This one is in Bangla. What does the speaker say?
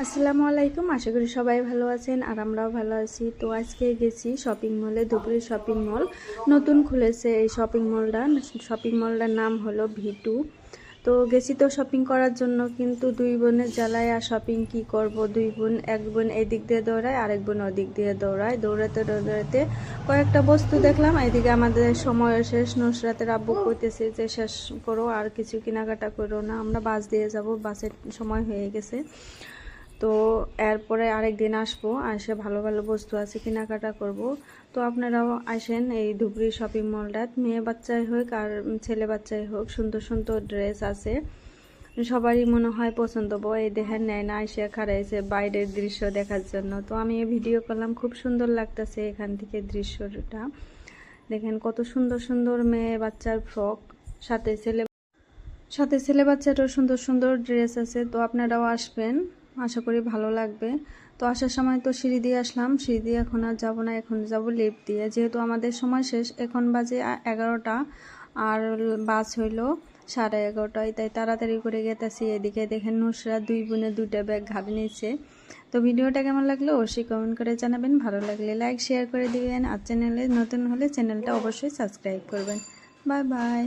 আসসালামু আলাইকুম। আশা করি সবাই ভালো আছেন আর আমরাও ভালো আছি। তো আজকে গেছি শপিং মলে, ধুবড়ী শপিং মল নতুন খুলেছে। এই শপিং মলটার নাম হলো ভি2। তো গেছি তো শপিং করার জন্য, কিন্তু দুই বোনের জ্বালায় আর শপিং কি করব। দুই বোন, এক বোন এদিক দিয়ে দৌড়ায়, আরেক বোন ওদিক দিয়ে দৌড়ায়। দৌড়াতে দৌড়াতে কয়েকটা বস্তু দেখলাম, এদিকে আমাদের সময় শেষ। নুসরাতের আব্বু কইতেছে যে শেষ করো, আর কিছু কেনাকাটা করো না, আমরা বাস দিয়ে যাব, বাসের সময় হয়ে গেছে। তো এরপরে আরেক দিন আসবো, আসে ভালো ভালো বস্তু আছে কেনাকাটা করব। তো আপনারাও আসেন এই ধুবড়ী শপিং মলটাত। মেয়ে বাচ্চাই হোক আর ছেলে বাচ্চাই হোক, সুন্দর সুন্দর ড্রেস আছে, সবারই মনে হয় পছন্দ হবো। এই দেখেন নেয়না এসে খাড়াইছে বাইরের দৃশ্য দেখার জন্য। তো আমি এই ভিডিও করলাম, খুব সুন্দর লাগতেছে এখান থেকে দৃশ্যটা। দেখেন কত সুন্দর সুন্দর মেয়ে বাচ্চার ফ্রক, সাথে ছেলে বাচ্চাটার সুন্দর সুন্দর ড্রেস আছে। তো আপনারাও আসবেন, আশা করি ভালো লাগবে। তো আসার সময় তো সিঁড়ি দিয়ে আসলাম, সিঁড়ি দিয়ে এখন আর যাবো না, এখন যাব লিফট দিয়ে, যেহেতু আমাদের সময় শেষ। এখন বাজে 11টা, আর বাস হইলো 11:30টায়, তাই তাড়াতাড়ি করে গেতেছি। এদিকে দেখেন নুসরা দুই বোনে দুইটা ব্যাগ ঘাড়ে নিচ্ছে। তো ভিডিওটা কেমন লাগলো অবশ্যই কমেন্ট করে জানাবেন, ভালো লাগলে লাইক শেয়ার করে দিবেন, আর চ্যানেলে নতুন হলে চ্যানেলটা অবশ্যই সাবস্ক্রাইব করবেন। Bye bye.